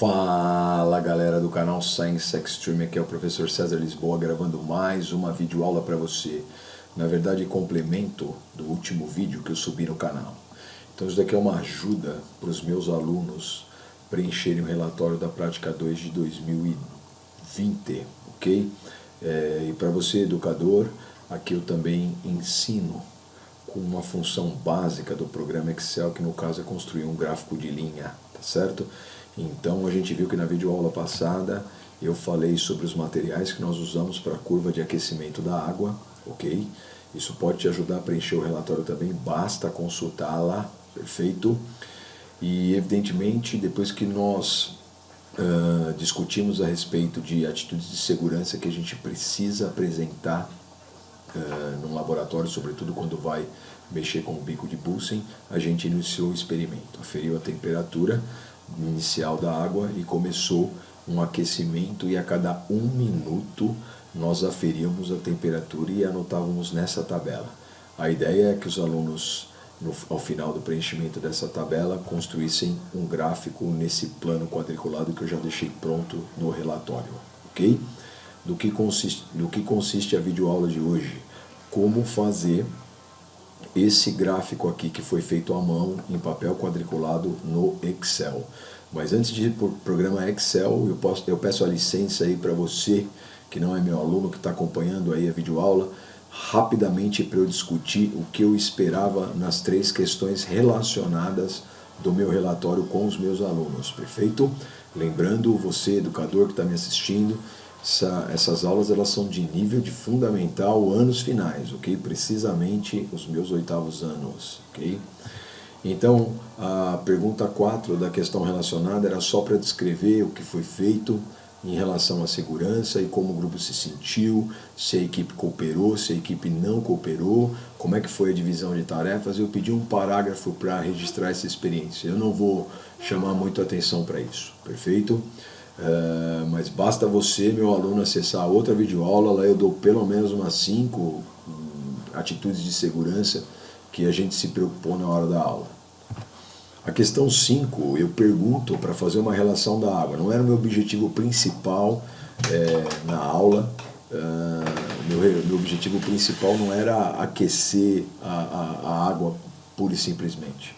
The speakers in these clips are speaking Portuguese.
Fala galera do canal Science Extreme, aqui é o professor César Lisboa gravando mais uma videoaula para você. Na verdade, complemento do último vídeo que eu subi no canal. Então isso daqui é uma ajuda para os meus alunos preencherem o relatório da prática 2 de 2020, ok? E para você, educador, aqui eu também ensino com uma função básica do programa Excel, que no caso é construir um gráfico de linha, tá certo? Então a gente viu que na videoaula passada eu falei sobre os materiais que nós usamos para a curva de aquecimento da água, ok? Isso pode te ajudar a preencher o relatório também, basta consultá-la, perfeito? E evidentemente, depois que nós discutimos a respeito de atitudes de segurança que a gente precisa apresentar num laboratório, sobretudo quando vai mexer com o bico de Bunsen, a gente iniciou o experimento, aferiu a temperatura inicial da água e começou um aquecimento, e a cada 1 minuto nós aferíamos a temperatura e anotávamos nessa tabela. A ideia é que os alunos, ao final do preenchimento dessa tabela, construíssem um gráfico nesse plano quadriculado que eu já deixei pronto no relatório, ok? Do que consiste a videoaula de hoje? Como fazer esse gráfico aqui que foi feito à mão em papel quadriculado no Excel. Mas antes de ir para o programa Excel, eu peço a licença aí para você, que não é meu aluno, que está acompanhando aí a videoaula, rapidamente para eu discutir o que eu esperava nas 3 questões relacionadas do meu relatório com os meus alunos, perfeito? Lembrando, você, educador que está me assistindo, essas aulas elas são de nível de fundamental anos finais, ok? Precisamente os meus 8º anos, ok? Então, a pergunta 4 da questão relacionada era só para descrever o que foi feito em relação à segurança e como o grupo se sentiu, se a equipe cooperou, se a equipe não cooperou, como é que foi a divisão de tarefas. Eu pedi um parágrafo para registrar essa experiência. Eu não vou chamar muito atenção para isso, perfeito? Mas basta você, meu aluno, acessar outra videoaula, lá eu dou pelo menos umas 5 atitudes de segurança que a gente se preocupou na hora da aula. A questão 5, eu pergunto para fazer uma relação da água. Não era o meu objetivo principal na aula, meu objetivo principal não era aquecer a água pura e simplesmente.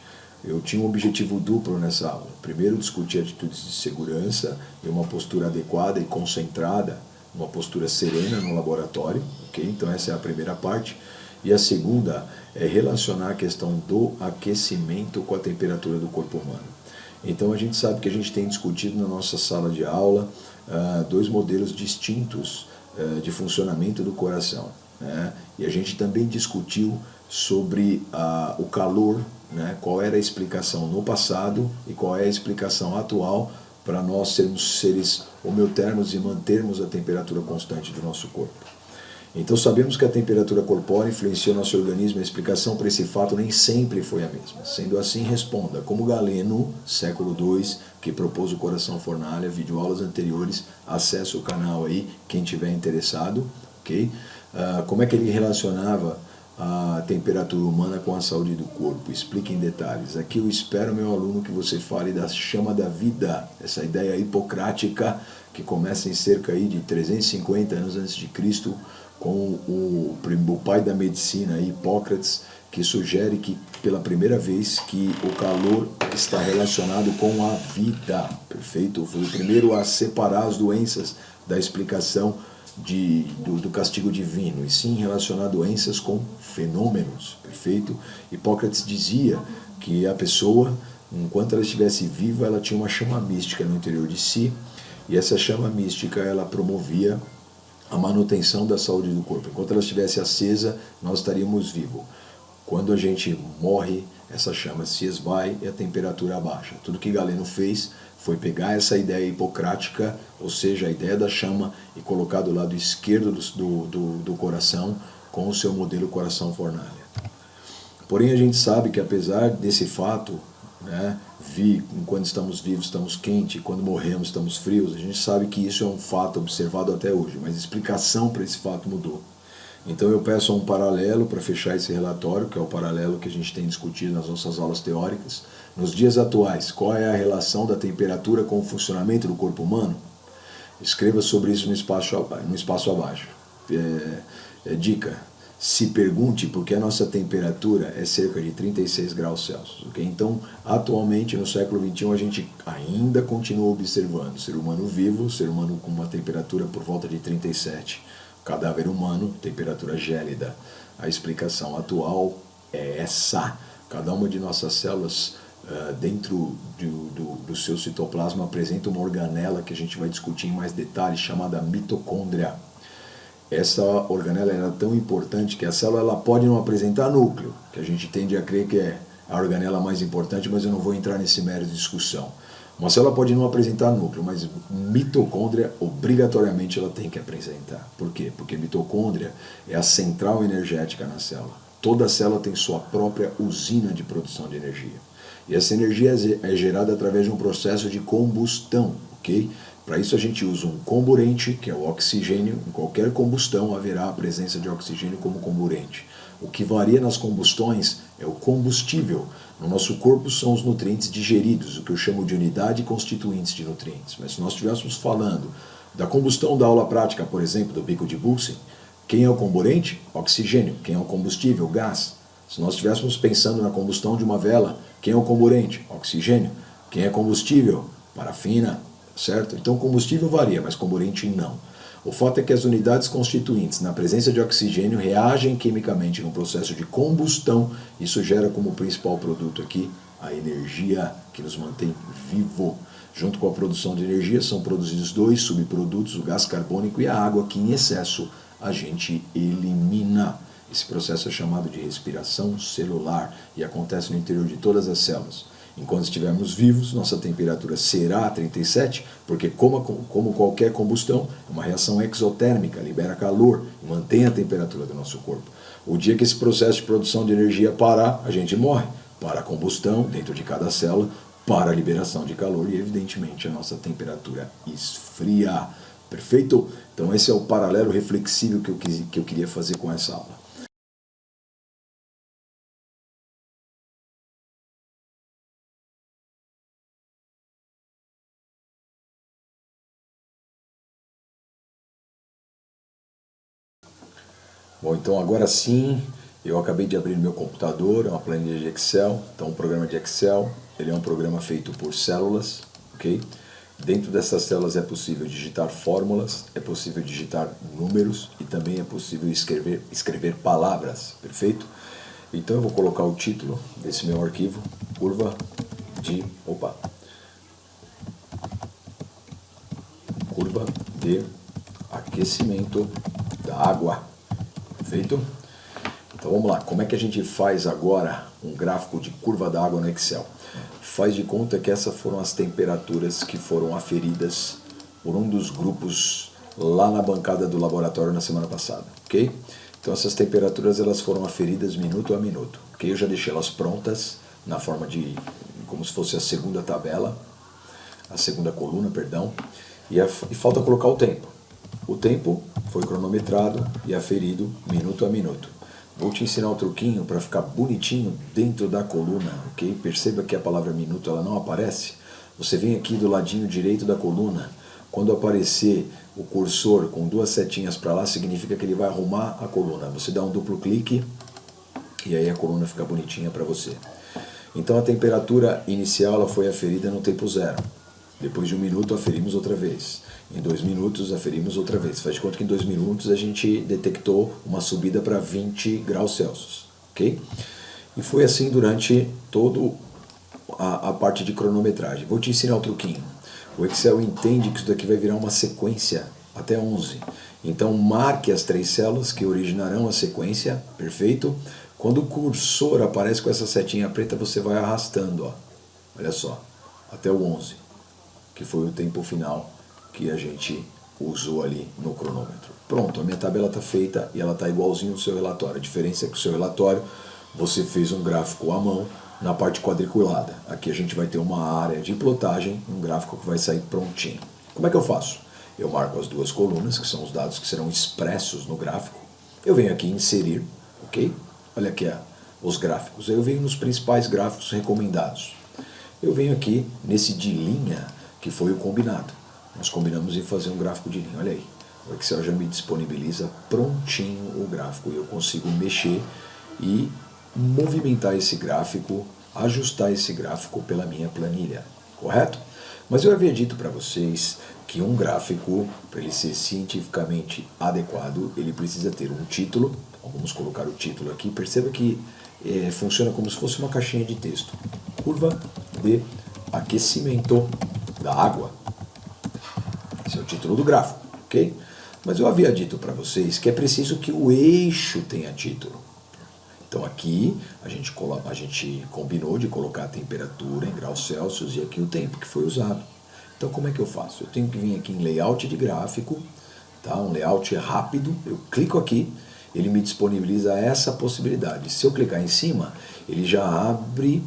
Eu tinha um objetivo duplo nessa aula. Primeiro, discutir atitudes de segurança e uma postura adequada e concentrada, uma postura serena no laboratório, ok? Então essa é a primeira parte. E a segunda é relacionar a questão do aquecimento com a temperatura do corpo humano. Então a gente sabe que a gente tem discutido na nossa sala de aula 2 modelos distintos de funcionamento do coração, né? E a gente também discutiu sobre o calor, né? Qual era a explicação no passado e qual é a explicação atual para nós sermos seres homeotermos e mantermos a temperatura constante do nosso corpo. Então sabemos que a temperatura corpórea influencia o nosso organismo, e a explicação para esse fato nem sempre foi a mesma. Sendo assim, responda, como Galeno, século II, que propôs o coração fornalha, videoaulas anteriores, acesse o canal aí, quem tiver interessado, ok? Como é que ele relacionava a temperatura humana com a saúde do corpo? Explique em detalhes. Aqui eu espero, meu aluno, que você fale da chama da vida, essa ideia hipocrática que começa em cerca aí de 350 anos antes de Cristo, com o pai da medicina, Hipócrates, que sugere que pela primeira vez que o calor está relacionado com a vida, perfeito? Foi o primeiro a separar as doenças da explicação do castigo divino, e sim relacionar doenças com fenômenos, perfeito? Hipócrates dizia que a pessoa, enquanto ela estivesse viva, ela tinha uma chama mística no interior de si, e essa chama mística ela promovia a manutenção da saúde do corpo. Enquanto ela estivesse acesa, nós estaríamos vivos. Quando a gente morre, essa chama se esvai e a temperatura abaixa. Tudo que Galeno fez foi pegar essa ideia hipocrática, ou seja, a ideia da chama, e colocar do lado esquerdo do coração com o seu modelo coração fornalha. Porém, a gente sabe que apesar desse fato, né, quando estamos vivos estamos quentes, quando morremos estamos frios, a gente sabe que isso é um fato observado até hoje, mas a explicação para esse fato mudou. Então eu peço um paralelo para fechar esse relatório, que é o paralelo que a gente tem discutido nas nossas aulas teóricas. Nos dias atuais, qual é a relação da temperatura com o funcionamento do corpo humano? Escreva sobre isso no espaço abaixo. Dica: se pergunte por que a nossa temperatura é cerca de 36 graus Celsius. Okay? Então, atualmente, no século XXI, a gente ainda continua observando ser humano vivo, ser humano com uma temperatura por volta de 37. Cadáver humano, temperatura gélida. A explicação atual é essa. Cada uma de nossas células dentro do seu citoplasma apresenta uma organela que a gente vai discutir em mais detalhes, chamada mitocôndria. Essa organela é tão importante que a célula ela pode não apresentar núcleo, que a gente tende a crer que é a organela mais importante, mas eu não vou entrar nesse mérito de discussão. Uma célula pode não apresentar núcleo, mas mitocôndria, obrigatoriamente, ela tem que apresentar. Por quê? Porque mitocôndria é a central energética na célula. Toda célula tem sua própria usina de produção de energia. E essa energia é gerada através de um processo de combustão, ok? Para isso a gente usa um comburente, que é o oxigênio. Em qualquer combustão haverá a presença de oxigênio como comburente. O que varia nas combustões é o combustível. No nosso corpo são os nutrientes digeridos, o que eu chamo de unidade e constituintes de nutrientes. Mas se nós estivéssemos falando da combustão da aula prática, por exemplo, do bico de Bunsen, quem é o comburente? Oxigênio. Quem é o combustível? Gás. Se nós estivéssemos pensando na combustão de uma vela, quem é o comburente? Oxigênio. Quem é combustível? Parafina. Certo? Então o combustível varia, mas comburente não. O fato é que as unidades constituintes, na presença de oxigênio, reagem quimicamente no processo de combustão. Isso gera como principal produto aqui a energia que nos mantém vivo. Junto com a produção de energia são produzidos dois subprodutos, o gás carbônico e a água, que em excesso a gente elimina. Esse processo é chamado de respiração celular e acontece no interior de todas as células. Enquanto estivermos vivos, nossa temperatura será 37, porque como qualquer combustão, é uma reação exotérmica, libera calor e mantém a temperatura do nosso corpo. O dia que esse processo de produção de energia parar, a gente morre. Para a combustão, dentro de cada célula, para a liberação de calor e, evidentemente, a nossa temperatura esfria. Perfeito? Então esse é o paralelo reflexivo que eu queria fazer com essa aula. Bom, então agora sim, eu acabei de abrir meu computador, é uma planilha de Excel. Então o programa de Excel, ele é um programa feito por células, ok? Dentro dessas células é possível digitar fórmulas, é possível digitar números e também é possível escrever palavras, perfeito? Então eu vou colocar o título desse meu arquivo, curva de aquecimento da água. Feito? Então vamos lá, como é que a gente faz agora um gráfico de curva da água no Excel? Faz de conta que essas foram as temperaturas que foram aferidas por um dos grupos lá na bancada do laboratório na semana passada, ok? Então essas temperaturas elas foram aferidas minuto a minuto, ok? Eu já deixei elas prontas na forma de, como se fosse a segunda tabela, a segunda coluna, perdão, e falta colocar o tempo. O tempo foi cronometrado e aferido minuto a minuto. Vou te ensinar um truquinho para ficar bonitinho dentro da coluna, ok? Perceba que a palavra minuto ela não aparece. Você vem aqui do ladinho direito da coluna. Quando aparecer o cursor com duas setinhas para lá, significa que ele vai arrumar a coluna. Você dá um duplo clique e aí a coluna fica bonitinha para você. Então a temperatura inicial ela foi aferida no tempo zero. Depois de 1 minuto aferimos outra vez. Em 2 minutos aferimos outra vez. Faz de conta que em 2 minutos a gente detectou uma subida para 20 graus Celsius. Ok? E foi assim durante toda a parte de cronometragem. Vou te ensinar um truquinho. O Excel entende que isso daqui vai virar uma sequência até 11. Então marque as 3 células que originarão a sequência. Perfeito? Quando o cursor aparece com essa setinha preta, você vai arrastando. Ó. Olha só. Até o 11. Que foi o tempo final que a gente usou ali no cronômetro. Pronto, a minha tabela está feita e ela está igualzinho ao seu relatório. A diferença é que o seu relatório, você fez um gráfico à mão na parte quadriculada. Aqui a gente vai ter uma área de plotagem, um gráfico que vai sair prontinho. Como é que eu faço? Eu marco as 2 colunas, que são os dados que serão expressos no gráfico. Eu venho aqui em inserir, ok? Olha aqui os gráficos. Eu venho nos principais gráficos recomendados. Eu venho aqui nesse de linha, que foi o combinado. Nós combinamos em fazer um gráfico de linha, olha aí. O Excel já me disponibiliza prontinho o gráfico e eu consigo mexer e movimentar esse gráfico, ajustar esse gráfico pela minha planilha, correto? Mas eu havia dito para vocês que um gráfico, para ele ser cientificamente adequado, ele precisa ter um título. Vamos colocar o título aqui. Perceba que funciona como se fosse uma caixinha de texto. Curva de aquecimento da água. Esse é o título do gráfico, ok? Mas eu havia dito para vocês que é preciso que o eixo tenha título. Então aqui a gente combinou de colocar a temperatura em graus Celsius e aqui o tempo que foi usado. Então como é que eu faço? Eu tenho que vir aqui em layout de gráfico, tá? Um layout rápido, eu clico aqui, ele me disponibiliza essa possibilidade. Se eu clicar em cima, ele já abre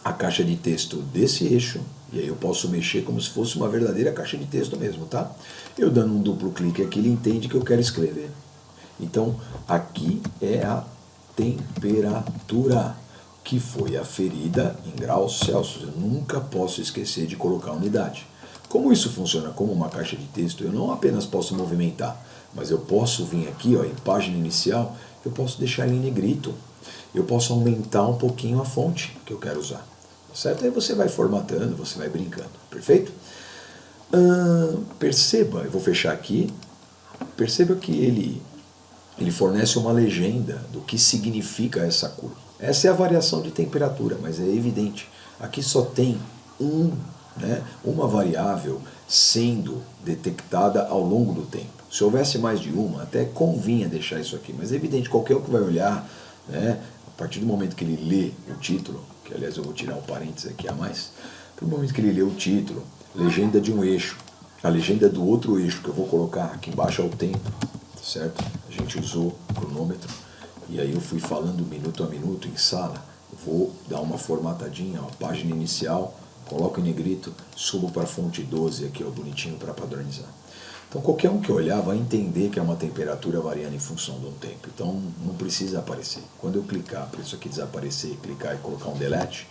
a caixa de texto desse eixo, e aí eu posso mexer como se fosse uma verdadeira caixa de texto mesmo, tá? Eu dando um duplo clique aqui, ele entende que eu quero escrever. Então aqui é a temperatura que foi aferida em graus Celsius. Eu nunca posso esquecer de colocar a unidade. Como isso funciona como uma caixa de texto, eu não apenas posso movimentar, mas eu posso vir aqui, ó, em página inicial, eu posso deixar ele em negrito. Eu posso aumentar um pouquinho a fonte que eu quero usar. Certo? Aí você vai formatando, você vai brincando. Perfeito? Perceba, eu vou fechar aqui. Perceba que ele fornece uma legenda do que significa essa curva. Essa é a variação de temperatura, mas é evidente. Aqui só tem uma variável sendo detectada ao longo do tempo. Se houvesse mais de uma, até convinha deixar isso aqui, mas é evidente, qualquer um que vai olhar, a partir do momento que ele lê o título, que aliás eu vou tirar um parênteses aqui a mais, no momento que ele lê o título, legenda de um eixo, a legenda do outro eixo que eu vou colocar aqui embaixo é o tempo, certo? A gente usou o cronômetro e aí eu fui falando minuto a minuto em sala, vou dar uma formatadinha, ó, página inicial, coloco em negrito, subo para a fonte 12 aqui, ó, bonitinho para padronizar. Então qualquer um que olhar vai entender que é uma temperatura variando em função de um tempo. Então não precisa aparecer. Quando eu clicar para isso aqui desaparecer, clicar e colocar um delete,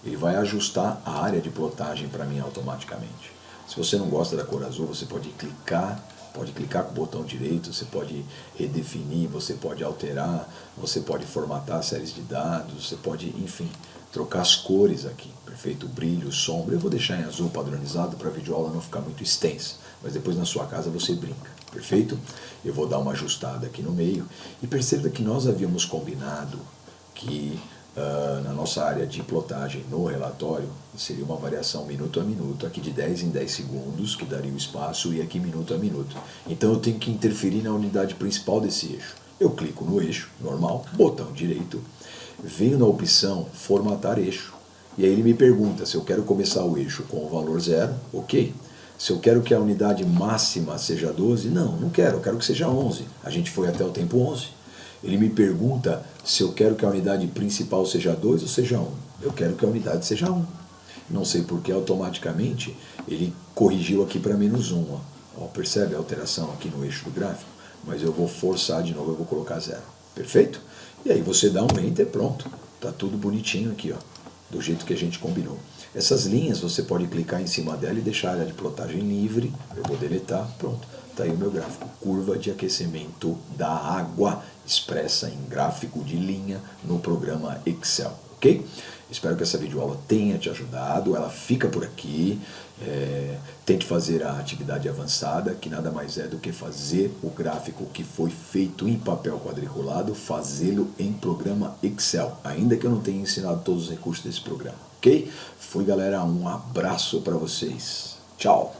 ele vai ajustar a área de plotagem para mim automaticamente. Se você não gosta da cor azul, você pode clicar com o botão direito, você pode redefinir, você pode alterar, você pode formatar séries de dados, você pode, enfim, trocar as cores aqui, perfeito? Brilho, sombra. Eu vou deixar em azul padronizado para a videoaula não ficar muito extensa, mas depois na sua casa você brinca, perfeito? Eu vou dar uma ajustada aqui no meio e perceba que nós havíamos combinado que na nossa área de plotagem no relatório seria uma variação minuto a minuto, aqui de 10 em 10 segundos, que daria o espaço, e aqui minuto a minuto. Então eu tenho que interferir na unidade principal desse eixo. Eu clico no eixo, normal, botão direito, venho na opção formatar eixo, e aí ele me pergunta se eu quero começar o eixo com o valor 0, ok. Se eu quero que a unidade máxima seja 12, não quero, eu quero que seja 11. A gente foi até o tempo 11. Ele me pergunta se eu quero que a unidade principal seja 2 ou seja 1. Eu quero que a unidade seja 1. Não sei porque automaticamente ele corrigiu aqui para menos 1. Ó, percebe a alteração aqui no eixo do gráfico? Mas eu vou forçar de novo, eu vou colocar 0. Perfeito? E aí você dá um Enter, pronto. Está tudo bonitinho aqui, ó, do jeito que a gente combinou. Essas linhas você pode clicar em cima dela e deixar a área de plotagem livre. Eu vou deletar, pronto. Está aí o meu gráfico. Curva de aquecimento da água expressa em gráfico de linha no programa Excel, ok? Espero que essa videoaula tenha te ajudado. Ela fica por aqui. Tente fazer a atividade avançada, que nada mais é do que fazer o gráfico que foi feito em papel quadriculado, fazê-lo em programa Excel, ainda que eu não tenha ensinado todos os recursos desse programa, ok? Foi, galera, um abraço para vocês. Tchau!